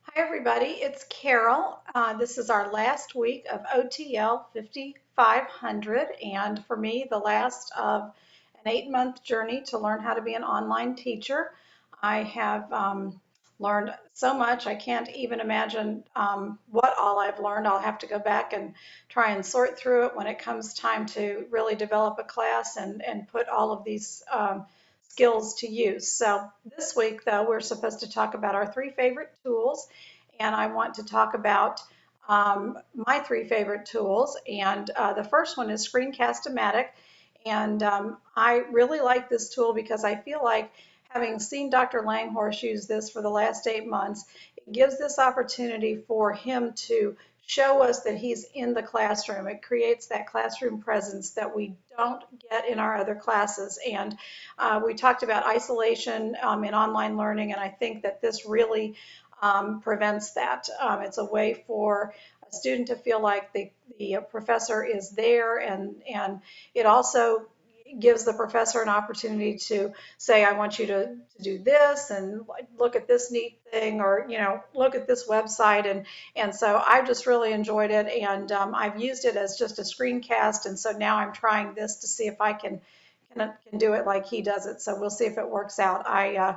Hi, everybody. It's Carol. This is our last week of OTL 5500, and for me, the last of an 8-month journey to learn how to be an online teacher. I have learned so much. I can't even imagine what all I've learned. I'll have to go back and try and sort through it when it comes time to really develop a class and put all of these skills to use. So this week, though, we're supposed to talk about our three favorite tools, and I want to talk about my three favorite tools. And the first one is Screencast-O-Matic, and I really like this tool because I feel like, having seen Dr. Langhorst use this for the last 8 months, it gives this opportunity for him to show us that he's in the classroom. It creates that classroom presence that we don't get in our other classes. And we talked about isolation in online learning, and I think that this really prevents that. It's a way for a student to feel like the professor is there, and it also gives the professor an opportunity to say, I want you to do this and look at this neat thing, or look at this website. And so I just really enjoyed it, and I've used it as just a screencast, and so now I'm trying this to see if I can do it like he does it. So we'll see if it works out. I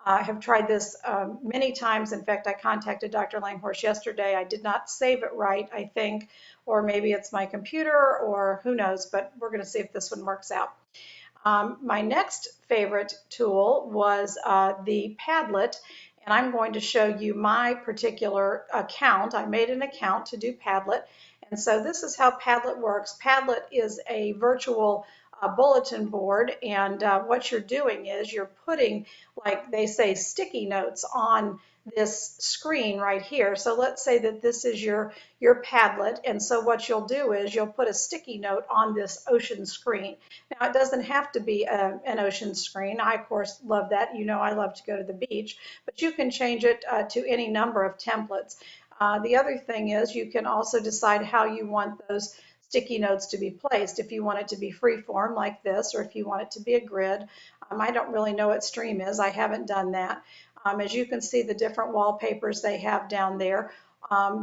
have tried this many times. In fact, I contacted Dr. Langhorst yesterday. I did not save it right, I think, or maybe it's my computer, or who knows, but we're going to see if this one works out. My next favorite tool was the Padlet, and I'm going to show you my particular account. I made an account to do Padlet, and so this is how Padlet works. Padlet is a virtual bulletin board, and what you're doing is you're putting, like they say, sticky notes on this screen right here. So let's say that this is your Padlet, and so what you'll do is you'll put a sticky note on this ocean screen. Now, it doesn't have to be an ocean screen. I, of course, love that. You know, I love to go to the beach, but you can change it to any number of templates. The other thing is you can also decide how you want those sticky notes to be placed. If you want it to be free form like this, or if you want it to be a grid. I don't really know what Stream is. I haven't done that. As you can see, the different wallpapers they have down there.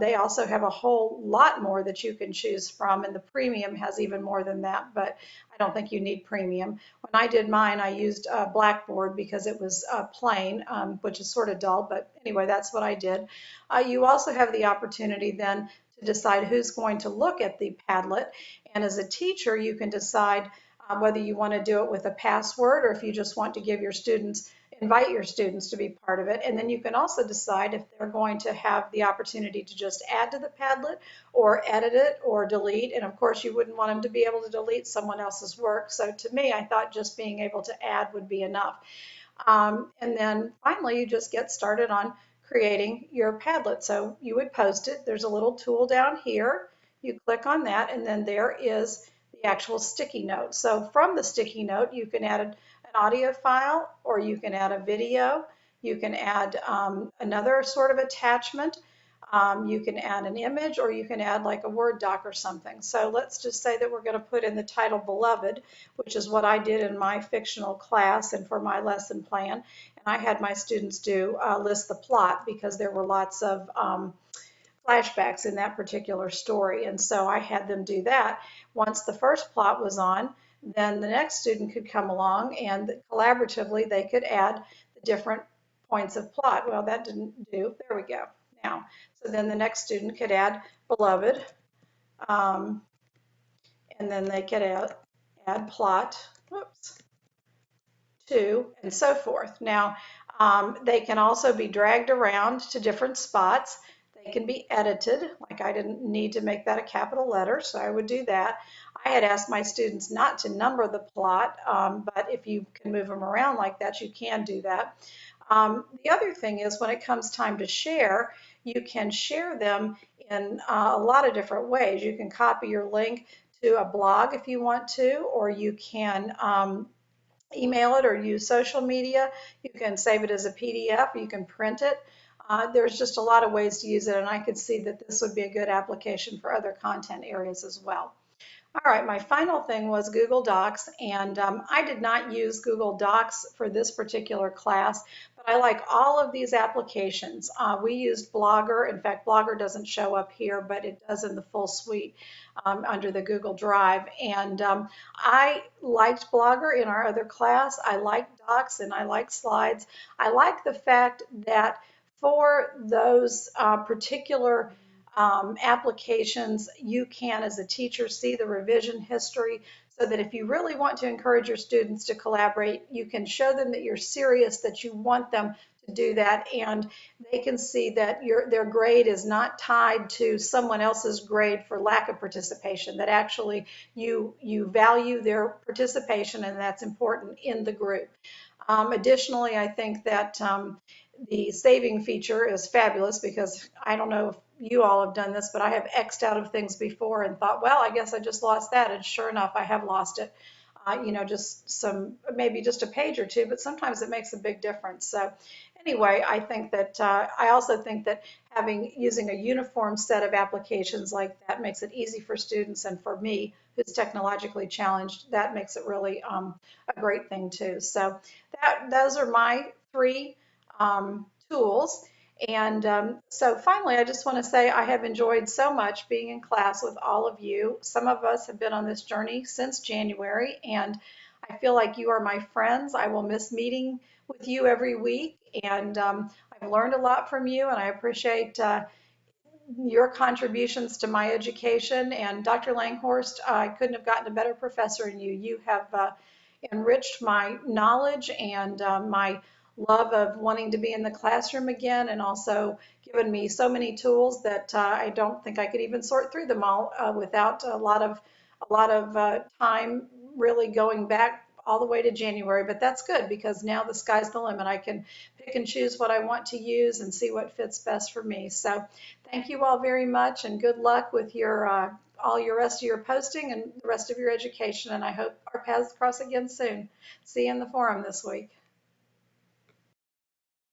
They also have a whole lot more that you can choose from, and the premium has even more than that, but I don't think you need premium. When I did mine, I used Blackboard because it was plain, which is sort of dull, but anyway, that's what I did. You also have the opportunity then to decide who's going to look at the Padlet, and as a teacher, you can decide whether you want to do it with a password, or if you just want to give your students invite your students to be part of it. And then you can also decide if they're going to have the opportunity to just add to the Padlet, or edit it, or delete. And of course, you wouldn't want them to be able to delete someone else's work. So to me, I thought just being able to add would be enough. And then finally, you just get started on creating your Padlet. So you would post it. There's a little tool down here. You click on that, and then there is the actual sticky note. So from the sticky note, you can add an audio file, or you can add a video. You can add another sort of attachment. You can add an image, or you can add like a Word doc or something. So let's just say that we're going to put in the title Beloved, which is what I did in my fictional class and for my lesson plan. And I had my students do list the plot, because there were lots of flashbacks in that particular story. And so I had them do that. Once the first plot was on, then the next student could come along, and collaboratively they could add the different points of plot. Well, that didn't do. There we go. Now, so then the next student could add Beloved, and then they could add plot, whoops, 2, and so forth. Now, they can also be dragged around to different spots. They can be edited, like I didn't need to make that a capital letter, so I would do that. I had asked my students not to number the plot, but if you can move them around like that, you can do that. The other thing is, when it comes time to share, you can share them in a lot of different ways. You can copy your link to a blog if you want to, or you can email it or use social media. You can save it as a PDF, you can print it. There's just a lot of ways to use it, and I could see that this would be a good application for other content areas as well. All right, my final thing was Google Docs, and I did not use Google Docs for this particular class, but But I like all of these applications. We used Blogger. In fact, Blogger doesn't show up here, but it does in the full suite under the Google Drive. And I liked Blogger in our other class. I like Docs and I like Slides. I like the fact that for those particular applications, you can, as a teacher, see the revision history so that if you really want to encourage your students to collaborate, you can show them that you're serious, that you want them to do that, and they can see that their grade is not tied to someone else's grade for lack of participation, that actually you value their participation and that's important in the group. Additionally, I think that the saving feature is fabulous because I don't know if you all have done this, but I have X'd out of things before and thought, well, I guess I just lost that. And sure enough, I have lost it. Just maybe just a page or two, but sometimes it makes a big difference. So anyway, I also think that using a uniform set of applications like that makes it easy for students, and for me, who's technologically challenged, that makes it really a great thing too. So those are my three tools. And so finally, I just want to say I have enjoyed so much being in class with all of you. Some of us have been on this journey since January, and I feel like you are my friends. I will miss meeting with you every week, and I've learned a lot from you, and I appreciate your contributions to my education. And Dr. Langhorst, I couldn't have gotten a better professor than you. You have enriched my knowledge and my love of wanting to be in the classroom again, and also given me so many tools that I don't think I could even sort through them all without a lot of time really going back all the way to January. But that's good because now the sky's the limit. I can pick and choose what I want to use and see what fits best for me. So thank you all very much, and good luck with your all your rest of your posting and the rest of your education. And I hope our paths cross again soon. See you in the forum this week.